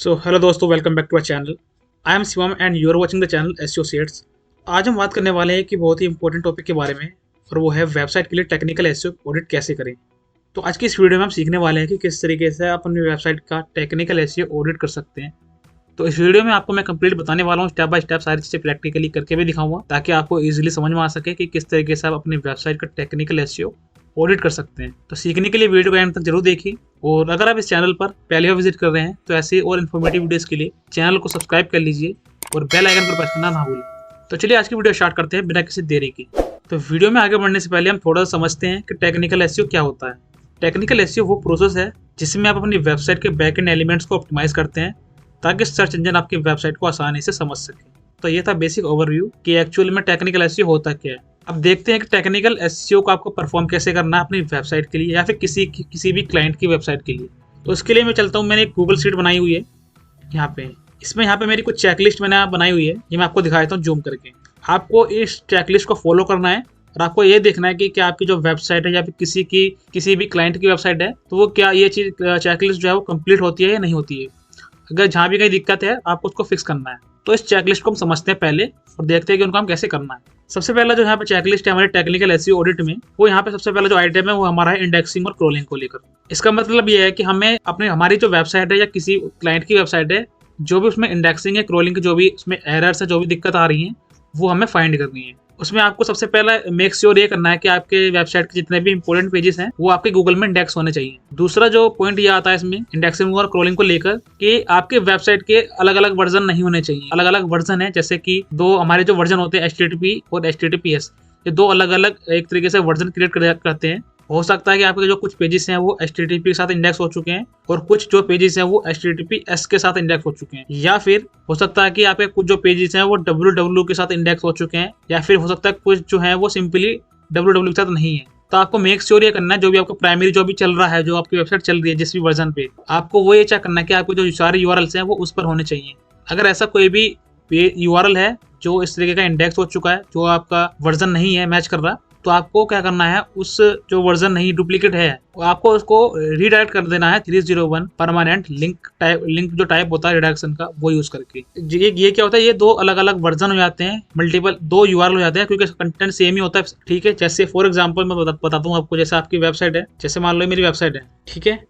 सो hello दोस्तों, welcome back to our channel. I am Shivam and you are watching the channel SEO. आज हम बात करने वाले हैं कि बहुत ही इंपॉर्टेंट टॉपिक के बारे में, और वो है वेबसाइट के लिए टेक्निकल एसईओ ऑडिट कैसे करें। तो आज की इस वीडियो में हम सीखने वाले हैं कि किस तरीके से आप अपनी वेबसाइट का टेक्निकल एसईओ ऑडिट कर सकते हैं। तो इस वीडियो में आपको मैं कंप्लीट बताने वाला हूँ, स्टेप बाय स्टेप सारी चीज़ें प्रैक्टिकली करके भी दिखाऊंगा, ताकि आपको इजीली समझ में आ सके कि किस तरीके से आप अपनी वेबसाइट का टेक्निकल एसईओ ऑडिट कर सकते हैं। तो सीखने के लिए वीडियो को एंड तक जरूर देखिए, और अगर आप इस चैनल पर पहले बार विजिट कर रहे हैं तो ऐसे और इन्फॉर्मेटिव वीडियोस के लिए चैनल को सब्सक्राइब कर लीजिए और बेल आइकन पर प्रेस करना ना भूलें। तो चलिए आज की वीडियो स्टार्ट करते हैं बिना किसी देरी के। तो वीडियो में आगे बढ़ने से पहले हम थोड़ा सा समझते हैं कि टेक्निकल एसईओ क्या होता है। टेक्निकल एसईओ वो प्रोसेस है जिसमें आप अपनी वेबसाइट के बैकएंड एलिमेंट्स को ऑप्टिमाइज करते हैं ताकि सर्च इंजन आपकी वेबसाइट को आसानी से समझ सके। तो ये था बेसिक ओवरव्यू कि एक्चुअली में टेक्निकल एसईओ होता क्या है। अब देखते हैं कि टेक्निकल एसईओ को आपको परफॉर्म कैसे करना है अपनी वेबसाइट के लिए या फिर किसी भी क्लाइंट की वेबसाइट के लिए। तो उसके लिए मैं चलता हूँ, मैंने एक गूगल शीट बनाई हुई है यहाँ पे। इसमें यहाँ पे मेरी कुछ चेकलिस्ट मैंने बनाई हुई है, ये मैं आपको दिखा देता हूँ जूम करके। आपको इस चेकलिस्ट को फॉलो करना है और आपको ये देखना है कि क्या आपकी जो वेबसाइट है या फिर किसी भी क्लाइंट की वेबसाइट है, तो वो क्या ये चीज़ चेकलिस्ट जो है वो कंप्लीट होती है या नहीं होती है। अगर जहाँ भी कहीं दिक्कत है आपको उसको फिक्स करना है। तो इस चेकलिस्ट को हम समझते हैं पहले और देखते हैं कि उनको हम कैसे करना है। सबसे पहला जो यहाँ पे चेकलिस्ट है हमारे टेक्निकल एसईओ ऑडिट में, वो यहाँ पे सबसे पहला जो आइटम है वो हमारा है इंडेक्सिंग और क्रोलिंग को लेकर। इसका मतलब ये है कि हमें हमारी जो वेबसाइट है या किसी क्लाइंट की वेबसाइट है, जो भी उसमें इंडेक्सिंग या क्रोलिंग की जो भी उसमें एरर्स है, जो भी दिक्कत आ रही है, वो हमें फाइंड करनी है। उसमें आपको सबसे पहला मेक श्योर ये करना है कि आपके वेबसाइट के जितने भी इंपॉर्टेंट पेजेस हैं वो आपके गूगल में इंडेक्स होने चाहिए। दूसरा जो पॉइंट ये आता है इसमें इंडेक्सिंग और क्रोलिंग को लेकर कि आपके वेबसाइट के अलग अलग वर्जन नहीं होने चाहिए। अलग अलग वर्जन है, जैसे कि दो हमारे जो वर्जन होते हैं HTTP और HTTPS, ये दो अलग अलग एक तरीके से वर्जन क्रिएट करते हैं। हो सकता है कि आपके जो कुछ पेजेस हैं वो HTTP के साथ इंडेक्स हो चुके हैं और कुछ जो पेजेस हैं वो HTTPS के साथ इंडेक्स हो चुके हैं, या फिर हो सकता है कि आपके कुछ जो पेजेस हैं वो www के साथ इंडेक्स हो चुके हैं, या फिर हो सकता है कुछ जो है वो सिंपली www के साथ नहीं है। तो आपको मेक श्योर ये करना है, जो भी आपका प्राइमरी जो भी चल रहा है, जो आपकी वेबसाइट चल रही है जिस भी वर्जन पे, आपको वो ये चेक करना है कि आपके जो सारे URLs हैं वो उस पर होने चाहिए। अगर ऐसा कोई भी URL है जो इस तरीके का इंडेक्स हो चुका है, जो आपका वर्जन नहीं है मैच कर रहा, तो आपको क्या करना है, उस जो वर्जन नहीं डुप्लीकेट है आपको उसको रीडायरेक्ट कर देना है 301 परमानेंट लिंक जो टाइप होता है रिडायरेक्शन का, वो यूज करके। ये क्या होता है, ये दो अलग अलग वर्जन हो जाते हैं, मल्टीपल दो URL हो जाते हैं, क्योंकि कंटेंट सेम ही होता है। ठीक है, जैसे फॉर एग्जांपल मैं बताता हूँ आपको। जैसे आपकी वेबसाइट है, जैसे मान लो मेरी वेबसाइट है, ठीक है।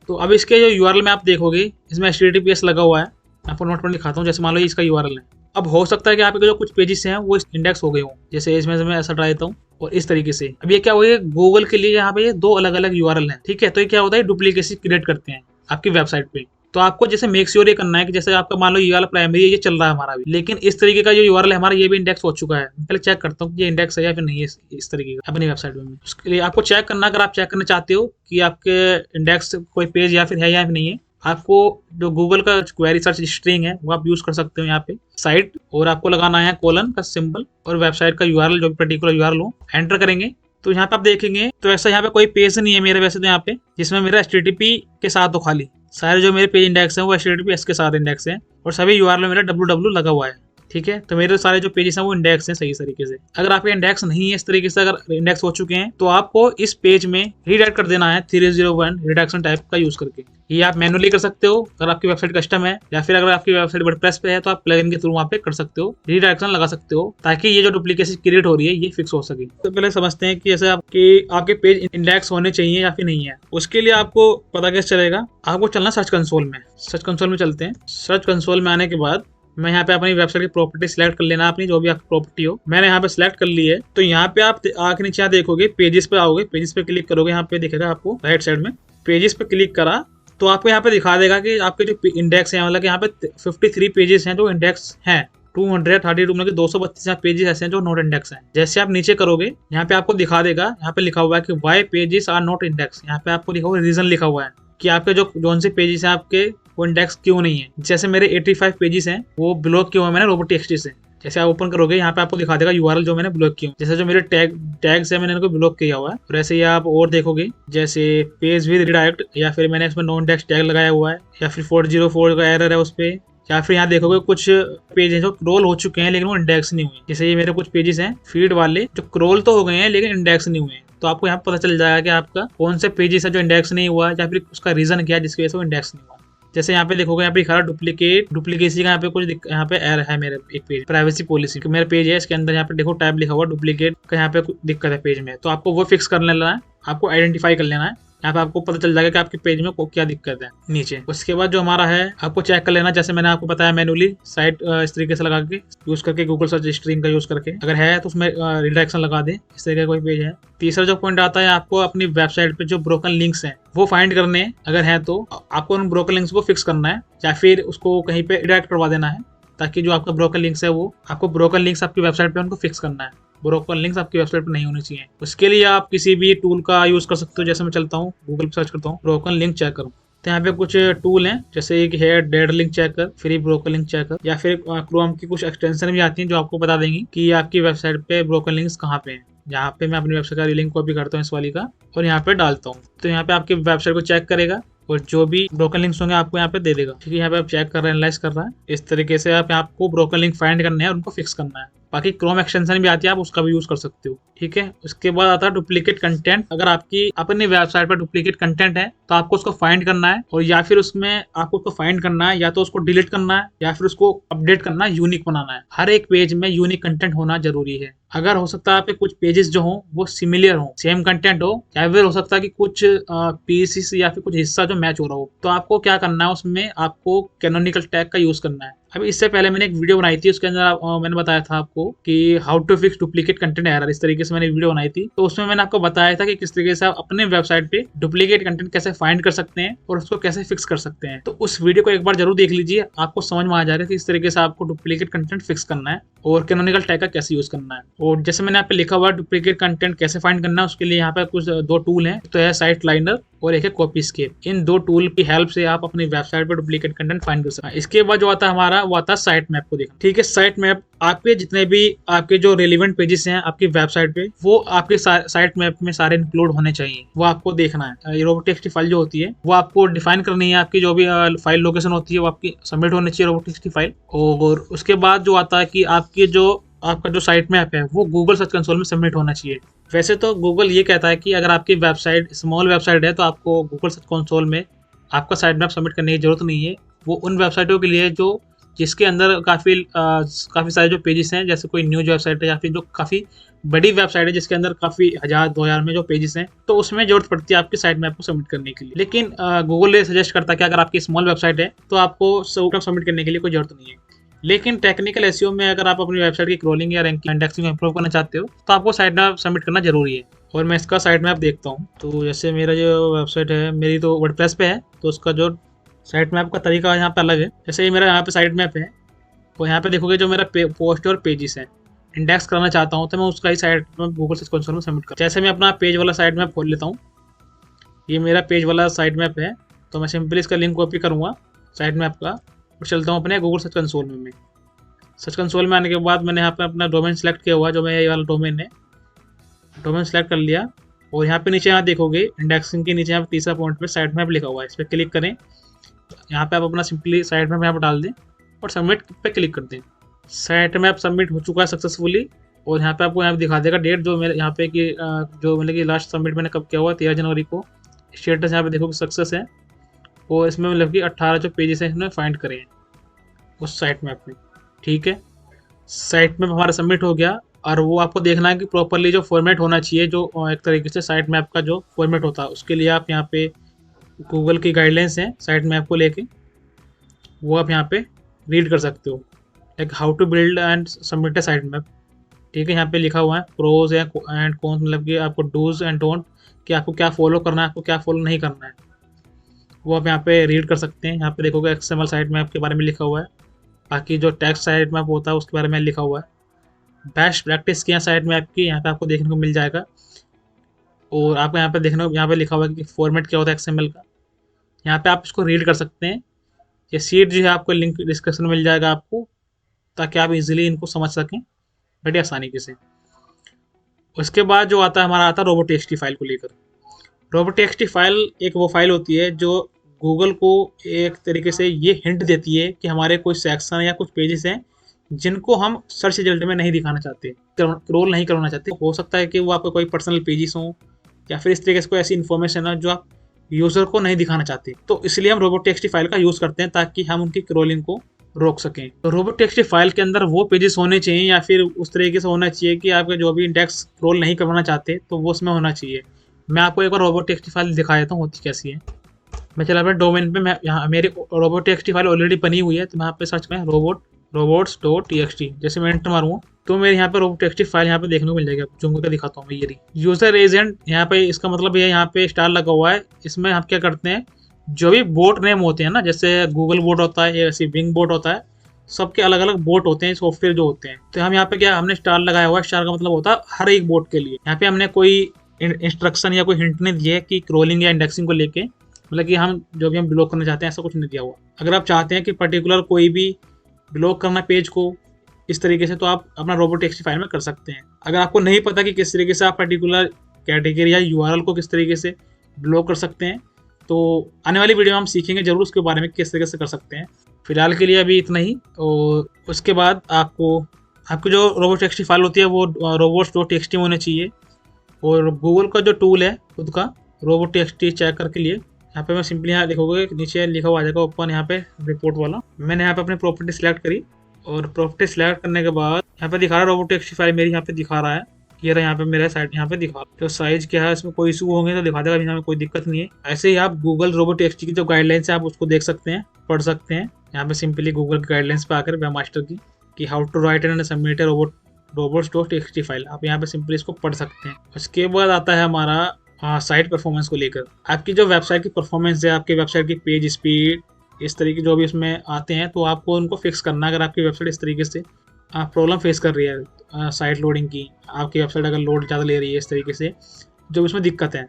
तो अब इसके जो URL में आप देखोगे इसमें HTTPS लगा हुआ है। आपको नोट पर दिखाता हूँ। जैसे मान लो इसका URL है। अब हो सकता है कि आपके जो कुछ पेजेस हैं वो इंडेक्स हो गए हों, जैसे इसमें मैं ऐसा ट्राई देता हूँ और इस तरीके से। अब ये क्या हुआ, गूगल के लिए यहाँ पे ये दो अलग अलग URL हैं, ठीक है। तो ये क्या होता है, डुप्लीकेसी क्रिएट करते हैं आपकी वेबसाइट पे। तो आपको जैसे मेक श्योर ये करना है कि जैसे आपका मान लो URL प्राइमरी ये चल रहा है हमारा भी, लेकिन इस तरीके का जो URL है हमारा ये भी इंडेक्स हो चुका है। पहले चेक करता हूँ कि ये इंडेक्स है या फिर नहीं है इस तरीके का अपनी वेबसाइट में। उसके लिए आपको चेक करना, अगर आप चेक करना चाहते हो कि आपके इंडेक्स कोई पेज या फिर है या फिर नहीं है, आपको जो गूगल का क्वेरी सर्च स्ट्रिंग है वो आप यूज कर सकते हो यहाँ पे साइट, और आपको लगाना है कोलन का सिंबल और वेबसाइट का URL, जो भी पर्टिकुलर URL हो, एंटर करेंगे। तो यहाँ पे आप देखेंगे तो ऐसा यहाँ पे कोई पेज नहीं है मेरे, वैसे तो यहाँ पे जिसमें मेरा HTTP के साथ हो, खाली सारे जो मेरे पेज इंडेक्स हैं वो HTTPS के साथ इंडेक्स हैं, और सभी URL में मेरा www लगा हुआ है, ठीक है। तो मेरे सारे जो पेजेस हैं वो इंडेक्स हैं सही तरीके से। अगर आपके इंडेक्स नहीं है इस तरीके से, अगर इंडेक्स हो चुके हैं, तो आपको इस पेज में रीडायरेक्ट कर देना है 301 रिडक्शन टाइप का यूज करके। ये आप मैनुअली कर सकते हो अगर आपकी वेबसाइट कस्टम है, या फिर अगर आपकी वेबसाइट वर्डप्रेस पे है तो आप प्लगइन के थ्रू वहाँ पे कर सकते हो, रीडायरेक्शन लगा सकते हो, ताकि ये जो डुप्लीकेसी क्रिएट हो रही है ये फिक्स हो सके। तो पहले समझते हैं कि जैसे आपके पेज इंडेक्स होने चाहिए या फिर नहीं है। उसके लिए आपको पता कैसे चलेगा, आपको चलना सर्च कंसोल में। सर्च कंसोल में चलते हैं। सर्च कंसोल में आने के बाद मैं यहाँ पे अपनी वेबसाइट की प्रॉपर्टी सिलेक्ट कर लेना, अपनी जो भी आपकी प्रॉपर्टी हो। मैंने यहाँ पे सिलेक्ट कर ली है। तो यहाँ पे आप आके नीचे यहाँ देखोगे, पेजेस पे आओगे, पेजेस पे क्लिक करोगे, यहाँ पे दिखेगा आपको राइट साइड में। पेजेस पे क्लिक करा तो आपको यहाँ पे दिखा देगा कि आपके जो इंडेक्स है, मतलब यहाँ पे 53 पेजेस हैं जो इंडेक्स हैं, 232 मतलब 232 पेजेस ऐसे हैं जो नॉट इंडेक्स हैं। जैसे आप नीचे करोगे यहाँ पे आपको दिखा देगा, यहाँ पे लिखा हुआ है कि why pages are not index. यहाँ पे आपको लिखा हुआ रीजन लिखा हुआ है कि आपके जो कौन से पेजेस हैं आपके वो इंडेक्स क्यों नहीं है। जैसे मेरे 85 पेजेस हैं वो ब्लॉक क्यों है मैंने robots.txt से। जैसे आप ओपन करोगे यहाँ पे आपको दिखा देगा URL जो मैंने ब्लॉक किया, जैसे जो मेरे टैग्स है मैंने इनको ब्लॉक किया हुआ है। और ऐसे ही आप और देखोगे, जैसे पेज विद रिडायरेक्ट, या फिर मैंने इसमें नॉन इंडेक्स टैग लगाया हुआ है, या फिर 404 का एरर है उस पर, या फिर यहाँ देखोगे कुछ पेज हैं जो क्रोल हो चुके हैं लेकिन वो इंडेक्स नहीं हुए। जैसे ये मेरे कुछ पेजेस हैं फीड वाले जो क्रोल तो हो गए हैं लेकिन इंडेक्स नहीं हुए। तो आपको यहाँ पता चल जाएगा कि आपका कौन से पेजेस है जो इंडेक्स नहीं हुआ, या फिर उसका रीजन क्या है जिसकी वजह से वो इंडेक्स नहीं हुआ। जैसे यहाँ पे देखोगे, यहाँ पे लिखा है डुप्लीकेसी का यहाँ पे कुछ यहाँ पे एरर है मेरे एक पेज प्राइवेसी पॉलिसी मेरा पेज है, इसके अंदर यहाँ पे देखो टैब लिखा हुआ डुप्लीकेट का, यहाँ पे कुछ दिक्कत है पेज में, तो आपको वो फिक्स कर लेना है, आपको आइडेंटिफाई कर लेना है। यहाँ पे आपको पता चल जाएगा कि आपके पेज में क्या दिक्कत है नीचे। उसके बाद जो हमारा है आपको चेक कर लेना, जैसे मैंने आपको बताया मैनुअली साइट इस तरीके से लगा के यूज करके गूगल सर्च स्ट्रिंग का यूज करके, अगर है तो उसमें रिडायरेक्शन लगा दे, इस तरीके का कोई पेज है। तीसरा जो पॉइंट आता है, आपको अपनी वेबसाइट पे जो ब्रोकन लिंक्स हैं वो फाइंड करने हैं, अगर है तो आपको उन ब्रोकन लिंक्स को फिक्स करना है या फिर उसको कहीं पे रिडायरेक्ट करवा देना है, ताकि जो आपका ब्रोकन लिंक्स है वो आपको ब्रोकन लिंक्स आपकी वेबसाइट पे उनको फिक्स करना है, ब्रोकन लिंक्स आपकी वेबसाइट पर नहीं होनी चाहिए। उसके लिए आप किसी भी टूल का यूज कर सकते हो, जैसे मैं चलता हूँ गूगल पर सर्च करता हूँ ब्रोकन लिंक चेकर, तो यहाँ पे कुछ टूल हैं, जैसे एक है dead link checker, free broken link checker, या फिर क्रोम की कुछ एक्सटेंशन भी आती हैं जो आपको बता देंगी कि आपकी वेबसाइट पे ब्रोकन लिंक्स कहाँ पे हैं। यहाँ पे मैं अपनी वेबसाइट का लिंक कॉपी करता हूँ इस वाली का और यहाँ पे डालता हूँ, तो यहाँ पे आपकी वेबसाइट को चेक करेगा और जो भी ब्रोकन लिंक्स होंगे आपको यहाँ पे दे देगा। ठीक है, यहाँ पे आप चेक कर रहे हैं, एनालाइज कर रहा है। इस तरीके से आपको ब्रोकन लिंक फाइंड करने हैं और उनको फिक्स करना है। बाकी क्रोम एक्सटेंशन भी आती है, आप उसका भी यूज कर सकते हो। ठीक है, उसके बाद आता है डुप्लीकेट कंटेंट। अगर आपकी अपनी वेबसाइट पर डुप्लीकेट कंटेंट है तो आपको उसको फाइंड करना है, और या फिर उसमें आपको उसको फाइंड करना है, या तो उसको डिलीट करना है या फिर उसको अपडेट करना है, यूनिक बनाना है। हर एक पेज में यूनिक कंटेंट होना जरूरी है। अगर हो सकता है आपके कुछ पेजेस जो हो वो सिमिलर हो, सेम कंटेंट हो, या फिर हो सकता है कि कुछ पीसेस या फिर कुछ हिस्सा जो मैच हो रहा हो, तो आपको क्या करना है, उसमें आपको कैनोनिकल टैग का यूज करना है। अभी इससे पहले मैंने एक वीडियो बनाई थी, उसके अंदर मैंने बताया था आपको कि how to fix duplicate content error, इस तरीके से मैंने वीडियो बनाई थी। तो उसमें मैंने आपको बताया था कि किस तरीके से आप अपने वेबसाइट पे डुप्लीकेट कंटेंट कैसे फाइंड कर सकते हैं और उसको कैसे फिक्स कर सकते हैं। तो उस वीडियो को एक बार जरूर देख लीजिए, आपको समझ में आ जाएगा कि इस तरीके से आपको डुप्लीकेट कंटेंट फिक्स करना है और कैनोनिकल टैग का कैसे यूज करना है। और जैसे मैंने यहाँ पे लिखा हुआ डुप्लीकेट कंटेंट कैसे फाइंड करना है, उसके लिए यहाँ पे कुछ दो टूल हैं, तो है साइट लाइनर और एक है कॉपीस्केप। इन दो टूल की हेल्प से आप अपनी वेबसाइट पर डुप्लीकेट कंटेंट फाइंड कर सकते हैं। इसके बाद जो आता है हमारा, वो आता है साइट मैप को देखना। ठीक है, साइट मैप आपके जितने भी आपके जो रेलिवेंट पेजेस हैं आपकी वेबसाइट पे, वो आपके साइट मैप में सारे इंक्लूड होने चाहिए, वो आपको देखना है। रोबोटिक्स फाइल जो होती है वो आपको डिफाइन करनी है, आपकी जो भी फाइल लोकेशन होती है वो आपकी सबमिट होनी चाहिए रोबोटिक्स फाइल। और उसके बाद जो आता है कि आपका जो साइट मैप है वो गूगल सर्च कंसोल में सबमिट होना चाहिए। वैसे तो गूगल ये कहता है कि अगर आपकी वेबसाइट स्मॉल वेबसाइट है तो आपको गूगल सर्च कंसोल में आपका साइट मैप सबमिट करने की जरूरत नहीं है। वो उन वेबसाइटों के लिए जो जिसके अंदर काफ़ी सारे जो पेजेस हैं, जैसे कोई न्यूज वेबसाइट है या फिर जो काफ़ी बड़ी वेबसाइट है जिसके अंदर काफ़ी 1000-2000 में जो पेजेस हैं, तो उसमें जरूरत पड़ती है आपकी साइट मैप को सबमिट करने के लिए। लेकिन गूगल ये सजेस्ट करता है कि अगर आपकी स्मॉल वेबसाइट है तो आपको सबमिट करने के लिए कोई जरूरत नहीं है। लेकिन टेक्निकल एसईओ में अगर आप अपनी वेबसाइट की क्रोलिंग या रैंकिंग इंडेक्सिंग इंप्रूव करना चाहते हो तो आपको साइट मैप सबमिट करना जरूरी है। और मैं इसका साइट मैप देखता हूँ, तो जैसे मेरा जो वेबसाइट है, मेरी तो वर्डप्रेस पे है, तो उसका जो साइट मैप का तरीका यहाँ पे अलग है। जैसे ये मेरा यहाँ पे साइट मैप है, तो यहाँ पे देखोगे जो मेरा पोस्ट और पेजेस हैं, इंडेक्स करना चाहता हूँ तो मैं उसका ही site map Google search console में सबमिट कर। जैसे मैं अपना पेज वाला साइट मैप खोल लेता हूँ, ये मेरा पेज वाला साइट मैप है, तो मैं सिंपली इसका लिंक कॉपी करूँगा साइट मैप का और चलता हूँ अपने गूगल सर्च कंसोल में। सर्च कंसोल में आने के बाद मैंने यहाँ पे अपना डोमेन सेलेक्ट किया हुआ, जो मैं ये वाला डोमेन है, डोमेन सेलेक्ट कर लिया। और यहाँ पे नीचे यहाँ देखोगे इंडेक्सिंग के नीचे यहाँ पे तीसरा पॉइंट पे साइट मैप लिखा हुआ है, इस पर क्लिक करें। यहाँ पे आप अपना सिंपली साइट मैप यहाँ पर डाल दें और सबमिट पे क्लिक कर दें। साइट मैप सबमिट हो चुका है सक्सेसफुली, और यहाँ पे आपको यहाँ पे दिखा देगा डेट, जो मेरे यहाँ पे कि जो मतलब कि लास्ट सबमिट मैंने कब किया हुआ, 13 जनवरी को। स्टेटस यहाँ पे देखो कि सक्सेस है, और इसमें मतलब कि 18 जो पेजेस हैं इसमें फाइंड करे हैं उस साइट मैप में। ठीक है, साइट मैप हमारा सबमिट हो गया, और वो आपको देखना है कि प्रॉपरली जो फॉर्मेट होना चाहिए, जो एक तरीके से साइट मैप का जो फॉर्मेट होता है, उसके लिए आप यहाँ पे गूगल की गाइडलाइंस हैं साइट मैप को लेके, वो आप यहाँ पे रीड कर सकते हो, like how to build and submit a site map. ठीक है, यहाँ पे लिखा हुआ है प्रोज एंड कॉन्स, मतलब कि आपको डूज एंड डोंट, कि आपको क्या फॉलो करना है, आपको क्या फॉलो नहीं करना है, वो आप यहाँ पे रीड कर सकते हैं। यहाँ पे देखोगे एक्सएमएल साइट मैप के बारे में लिखा हुआ है, बाकी जो टेक्स्ट साइट मैप होता है उसके बारे में लिखा हुआ है। बेस्ट प्रैक्टिस किया साइट मैप की यहाँ पे आपको देखने को मिल जाएगा, और आपको यहाँ पे लिखा हुआ है कि फॉर्मेट क्या होता है एक्सएमएल का। यहाँ पे आप इसको रीड कर सकते हैं। ये सीट जो है आपको लिंक डिस्क्रिप्शन में मिल जाएगा आपको, ताकि आप इजीली इनको समझ सकें बड़ी आसानी से। उसके बाद जो आता है हमारा आता है रोबोटेक्सटी फाइल को लेकर। रोबोटेक्सटी फाइल एक वो फाइल होती है जो गूगल को एक तरीके से ये हिंट देती है कि हमारे कोई सेक्शन या कुछ पेजेस हैं जिनको हम सर्च रिजल्ट में नहीं दिखाना चाहते, क्रोल नहीं करवाना चाहते। हो सकता है कि वो आपका कोई पर्सनल पेजेस हों, या फिर इस तरीके से कोई ऐसी इन्फॉर्मेशन हो जो आप यूज़र को नहीं दिखाना चाहते। तो इसलिए हम robots.txt फाइल का यूज़ करते हैं ताकि हम उनकी क्रॉलिंग को रोक सकें। तो robots.txt फाइल के अंदर वो पेजेस होने चाहिए या फिर उस तरीके से होना चाहिए कि आपके जो भी इंडेक्स स्क्रॉल नहीं करवाना चाहते तो वो उसमें होना चाहिए। मैं आपको एक बार robots.txt फाइल दिखा देता हूँ होती कैसी है। मैं चला अपने डोमेन पे, मैं यहाँ मेरी robots.txt फाइल ऑलरेडी बनी हुई है, तो मैं यहाँ पे सर्च करें robots.txt, जैसे मैं एंटर मारूंगा तो मेरे यहाँ पे robots.txt फाइल यहाँ पे देखने को मिल जाएगी। जूम करके दिखाता हूँ मैं, ये रही यूजर एजेंट। यहाँ पे इसका मतलब ये यहाँ पे स्टार लगा हुआ है। इसमें हम क्या करते हैं, जो भी बोट नेम होते हैं ना, जैसे गूगल बोट होता है या ऐसे बिंग बोट होता है, सबके अलग अलग बोट होते हैं, सॉफ्टवेयर जो होते हैं। तो हम यहाँ पे क्या, हमने स्टार लगाया हुआ है। स्टार का मतलब होता है हर एक बोट के लिए। यहाँ पे हमने कोई इंस्ट्रक्शन या कोई हिंट नहीं दिए है कि क्रॉलिंग या इंडेक्सिंग को लेके, मतलब कि हम जो भी हम ब्लॉक करना चाहते हैं ऐसा कुछ नहीं दिया हुआ। अगर आप चाहते हैं कि पर्टिकुलर कोई भी ब्लॉक करना पेज को इस तरीके से, तो आप अपना robots.txt फाइल में कर सकते हैं। अगर आपको नहीं पता कि किस तरीके से आप पर्टिकुलर कैटेगरी या यूआरएल को किस तरीके से ब्लॉक कर सकते हैं, तो आने वाली वीडियो में हम सीखेंगे जरूर उसके बारे में किस तरीके से कर सकते हैं। फिलहाल के लिए अभी इतना ही। और उसके बाद आपकी जो robots.txt फाइल होती है वो robots.txt होनी चाहिए। और गूगल का जो टूल है खुद का robots.txt चेक करके लिए, यहाँ पे मैं सिंपली यहाँ देखोगे नीचे लिखा हुआ आ जाएगा ओपन, यहाँ पे रिपोर्ट वाला। मैंने यहाँ पे अपनी प्रॉपर्टी सिलेक्ट करी और प्रॉपर्टी सिलेक्ट करने के बाद यहाँ पे दिखा रहा है robots.txt फाइल मेरी यहाँ पे दिखा रहा है। ये रहा यहाँ पे मेरा साइट यहाँ पे दिखा, तो साइज क्या है, इसमें कोई इशू होंगे तो दिखा देगा, यहाँ में कोई दिक्कत नहीं है। ऐसे ही आप गूगल robots.txt की जो गाइडलाइंस है आप उसको देख सकते हैं, पढ़ सकते हैं। यहाँ पे सिंपली गूगल की गाइडलाइंस पे आकर वेब मास्टर की कि how to write and submit a robots.txt file, आप यहाँ पे सिंपली इसको पढ़ सकते हैं। उसके बाद आता है हमारा साइट परफॉर्मेंस को लेकर। आपकी जो वेबसाइट की परफॉर्मेंस है, आपकी वेबसाइट की पेज स्पीड, इस तरीके जो भी इसमें आते हैं, तो आपको उनको फिक्स करना है। अगर आपकी वेबसाइट इस तरीके से प्रॉब्लम फेस कर रही है साइट लोडिंग की, आपकी वेबसाइट अगर लोड ज़्यादा ले रही है इस तरीके से, जो इसमें दिक्कत है,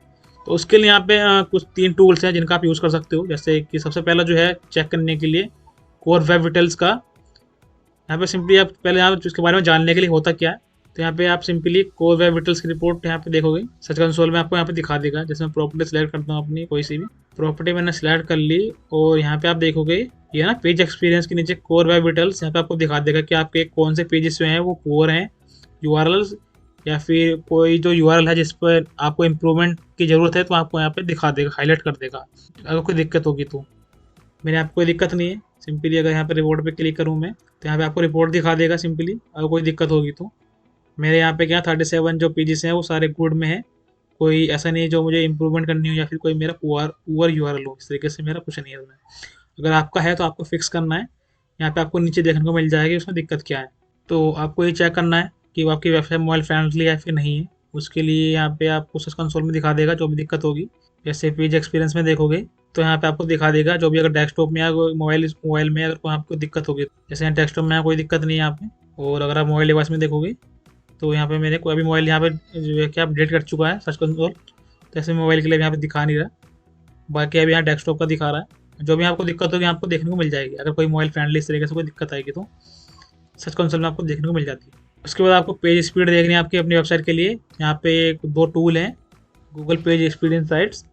तो उसके लिए यहाँ पे कुछ 3 टूल्स हैं जिनका आप यूज़ कर सकते हो। जैसे कि सबसे पहला जो है चेक करने के लिए कोर वेब विटल्स का। यहाँ पे सिंपली आप पहले यहाँ उसके बारे में जानने के लिए होता क्या है, तो यहाँ पे आप सिंपली कोर वेब विटल्स की रिपोर्ट यहाँ पे देखोगे, सर्च कंसोल में आपको यहाँ पे दिखा देगा। जैसे मैं प्रॉपर्टी सिलेक्ट करता हूँ, अपनी कोई सी भी प्रॉपर्टी मैंने सिलेक्ट कर ली और यहाँ पे आप देखोगे ये ना पेज एक्सपीरियंस के नीचे कोर वेब विटल्स, यहाँ पे आपको दिखा देगा कि आपके कौन से पेजेस जो हैं वो पुअर हैं यूआरएल्स, या फिर कोई जो यूआरएल है जिस पर आपको इम्प्रूवमेंट की ज़रूरत है, तो आपको यहाँ पे दिखा देगा, हाईलाइट कर देगा। अगर कोई दिक्कत होगी तो मेरे यहाँ कोई दिक्कत नहीं है। सिंपली अगर यहाँ पे रिपोर्ट पे क्लिक करूँ मैं, तो यहाँ पे आपको रिपोर्ट दिखा देगा सिंपली, अगर कोई दिक्कत होगी तो। मेरे यहाँ पे क्या 37 जो पेजेस हैं वो सारे गुड में है, कोई ऐसा नहीं है जो मुझे इंप्रूवमेंट करनी हो या फिर कोई मेरा पुअर यूआरएल हो, इस तरीके से मेरा कुछ नहीं है उसमें। अगर आपका है तो आपको फिक्स करना है। यहाँ पे आपको नीचे देखने को मिल जाएगी उसमें दिक्कत क्या है, तो आपको ये चेक करना है कि वो आपकी वेबसाइट मोबाइल फ्रेंडली है फिर नहीं है। उसके लिए यहाँ पे आपको सर्च कंसोल में दिखा देगा जो भी दिक्कत होगी। जैसे पेज एक्सपीरियंस में देखोगे तो यहाँ पे आपको दिखा देगा जो भी, अगर डेस्कटॉप में या मोबाइल में अगर कोई आपको दिक्कत होगी, जैसे यहाँ डेस्कटॉप में कोई दिक्कत नहीं है यहाँ पे। और अगर आप मोबाइल डिवाइस में देखोगे तो यहाँ पे मेरे कोई भी मोबाइल यहाँ पे जो है क्या अपडेट कर चुका है सर्च कंसोल, तो ऐसे मोबाइल के लिए यहाँ पे दिखा नहीं रहा, बाकी अभी यहाँ डेस्कटॉप का दिखा रहा है। जो भी आपको दिक्कत होगी आपको देखने को मिल जाएगी। अगर कोई मोबाइल फ्रेंडली इस तरीके से कोई दिक्कत आएगी तो सर्च कंसोल में आपको देखने को मिल जाती है। उसके बाद आपको पेज स्पीड देखनी है आपकी अपनी वेबसाइट के लिए। यहाँ पे 2 टूल हैं, गूगल पेज स्पीड इनसाइट्स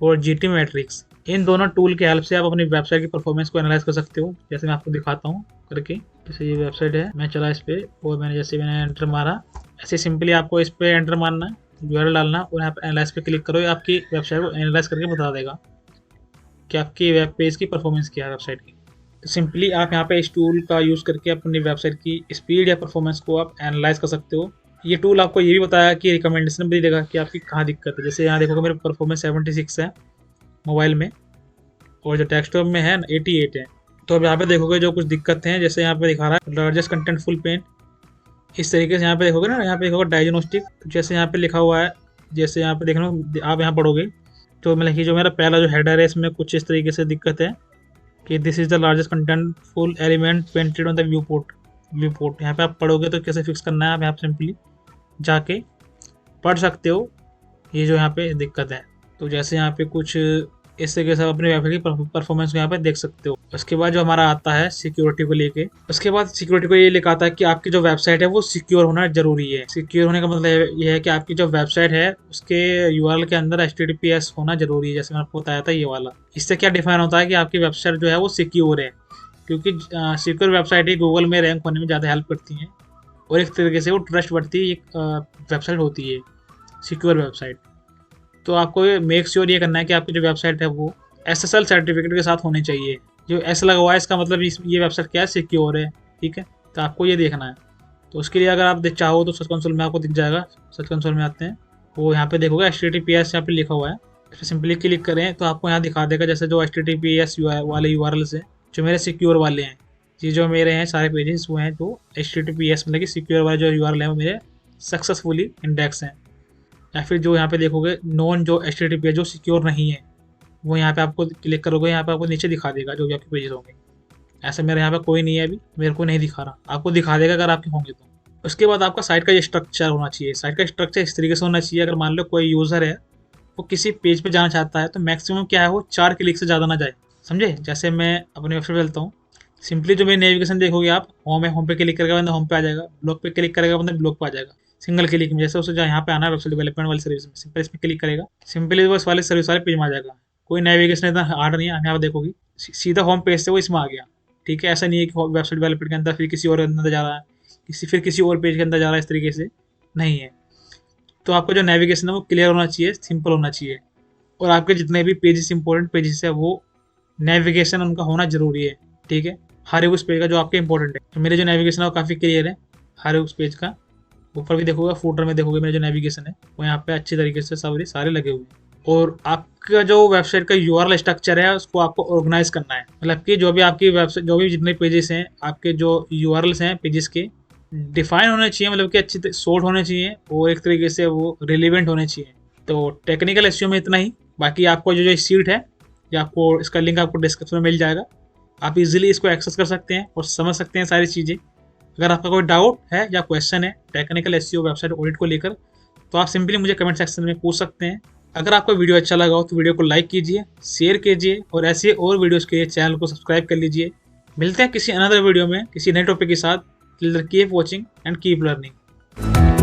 और जीटी मैट्रिक्स। इन दोनों टूल के हेल्प से आप अपनी वेबसाइट की परफॉर्मेंस को एनालाइज कर सकते हो। जैसे मैं आपको दिखाता हूँ करके, जैसे ये वेबसाइट है, मैं चला इस पर और मैंने एंटर मारा, ऐसे सिंपली आपको इस पर एंटर मारना है, यूआरएल डालना और यहाँ पे एनालाइज पे क्लिक करो। ये आपकी वेबसाइट को एनालाइज करके बता देगा कि आपकी वेब पेज की परफॉर्मेंस क्या है वेबसाइट की। तो सिंपली आप यहाँ पे इस टूल का यूज़ करके अपनी वेबसाइट की स्पीड या परफॉर्मेंस को आप एनालाइज कर सकते हो। ये टूल आपको ये भी बताया कि रिकमेंडेशन भी देगा कि आपकी कहाँ दिक्कत है। जैसे यहाँ देखोगे मेरे परफॉर्मेंस 76 है मोबाइल में और जो डेस्कटॉप में है 88 है। तो अब यहाँ पे देखोगे जो कुछ दिक्कत हैं, जैसे यहाँ पे दिखा रहा है लार्जेस्ट कंटेंट फुल पेन, इस तरीके से यहाँ पे देखोगे ना, यहाँ पे देखोगे डायग्नोस्टिक, जैसे यहाँ पे लिखा हुआ है, जैसे यहाँ पे देखना आप यहाँ पढ़ोगे तो मतलब कि जो मेरा पहला जो हेडर है इसमें कुछ इस तरीके से दिक्कत है कि this is the largest content full element painted on the view port. यहाँ पे आप पढ़ोगे तो कैसे फिक्स करना है आप यहाँ पे सिंपली जाके पढ़ सकते हो ये जो यहाँ पे दिक्कत है। तो जैसे यहाँ पे कुछ इस तरीके से अपनी वेबसाइट की परफॉर्मेंस को यहाँ पे देख सकते हो। उसके बाद जो हमारा आता है सिक्योरिटी को लेके, उसके बाद सिक्योरिटी को ये लिखा आता है कि आपकी जो वेबसाइट है वो सिक्योर होना जरूरी है। सिक्योर होने का मतलब ये है कि आपकी जो वेबसाइट है उसके यूआरएल के अंदर HTTPS होना जरूरी है, जैसे मैंने आपको बताया था ये वाला। इससे क्या डिफाइन होता है कि आपकी वेबसाइट जो है वो सिक्योर है, क्योंकि सिक्योर वेबसाइट ही गूगल में रैंक होने में ज़्यादा हेल्प करती हैं और एक तरीके से वो ट्रस्ट बढ़ती एक वेबसाइट होती है सिक्योर वेबसाइट। तो आपको मेक श्योर ये करना है कि आपकी जो वेबसाइट है वो SSL सर्टिफिकेट के साथ होनी चाहिए। जो S लगा हुआ है इसका मतलब ये वेबसाइट क्या है, सिक्योर है। ठीक है, तो आपको ये देखना है। तो उसके लिए अगर आप चाहो तो सर्च कंसोल में आपको दिख जाएगा। सर्च कंसोल में आते हैं, वो यहाँ पे देखोगे HTTPS यहाँ पे लिखा हुआ है। इस पर सिंपली क्लिक करें तो आपको यहाँ दिखा देगा जैसे जो HTTPS वाले URLs हैं जो मेरे सिक्योर वाले हैं। ये जो मेरे हैं सारे पेजेस वो हैं जो HTTPS मतलब कि सिक्योर वाले जो URL हैं वो मेरे सक्सेसफुली इंडेक्स हैं। या फिर जो यहाँ पे देखोगे नॉन जो HTTPS जो सिक्योर नहीं है वो यहाँ पे आपको क्लिक करोगे, यहाँ पे आपको नीचे दिखा देगा जो भी आपके पेजेस होंगे। ऐसा मेरे यहाँ पे कोई नहीं है, अभी मेरे को नहीं दिखा रहा, आपको दिखा देगा अगर आपके होंगे तो। उसके बाद आपका साइट का ये स्ट्रक्चर होना चाहिए। साइट का स्ट्रक्चर इस तरीके से होना चाहिए, अगर मान लो कोई यूज़र है वो किसी पेज पे जाना चाहता है तो मैक्सिमम क्या है वो 4 क्लिक से ज़्यादा ना जाए, समझे। जैसे मैं अपनी वेबसाइट पे चलता हूँ, सिंपली जो मेरी नेविगेशन देखोगे आप, होम है, होम पे क्लिक करेगा बंदा होम पे आ जाएगा, ब्लॉग पे क्लिक करेगा बंदा ब्लॉग पे आ जाएगा सिंगल क्लिक में। जैसे उसे जहाँ यहाँ पे आना है वेबसाइट डेवलपमेंट वाली सर्विस में, सिंपल इस पर क्लिक करेगा, सिंपली बस वाले सर्विस वाले पेज में आ जाएगा। कोई नेविगेशन इतना हार्ड नहीं है। यहाँ पे देखोगी सीधा होम पेज से वो इसमें आ गया। ठीक है, ऐसा नहीं है कि वेबसाइट डेवलपमेंट के अंदर फिर किसी और अंदर जा रहा है, किसी और पेज के अंदर जा रहा है, इस तरीके से नहीं है। तो आपका जो नेविगेशन है वो क्लियर होना चाहिए, सिंपल होना चाहिए। और आपके जितने भी पेजेस इंपॉर्टेंट पेजेस है वो नेविगेशन उनका होना जरूरी है। ठीक है, हर एक उस पेज का जो आपके इंपॉर्टेंट है। तो मेरे जो नेविगेशन है वो काफ़ी क्लियर है हर एक उस पेज का। ऊपर भी देखोगे, फूटर में देखोगे मेरे जो नेविगेशन है वो यहाँ पे अच्छी तरीके से सारे लगे हुए हैं। और आपका जो वेबसाइट का URL स्ट्रक्चर है उसको आपको ऑर्गेनाइज करना है। मतलब कि जो भी आपकी वेबसाइट जो भी जितने पेजेस हैं आपके जो URLs हैं पेजेस के डिफाइन होने चाहिए, मतलब कि अच्छी सॉर्ट होने चाहिए और एक तरीके से वो रिलेवेंट होने चाहिए। तो टेक्निकल एसईओ में इतना ही। बाकी आपको जो सीट है या आपको इसका लिंक आपको डिस्क्रिप्शन में मिल जाएगा, आप इजीली इसको एक्सेस कर सकते हैं और समझ सकते हैं सारी चीज़ें। अगर आपका कोई डाउट है या क्वेश्चन है टेक्निकल एसईओ वेबसाइट ऑडिट को लेकर तो आप सिंपली मुझे कमेंट सेक्शन में पूछ सकते हैं। अगर आपको वीडियो अच्छा लगा हो तो वीडियो को लाइक कीजिए, शेयर कीजिए और ऐसे और वीडियोस के लिए चैनल को सब्सक्राइब कर लीजिए। मिलते हैं किसी अनदर वीडियो में किसी नए टॉपिक के साथ। Keep watching and keep learning.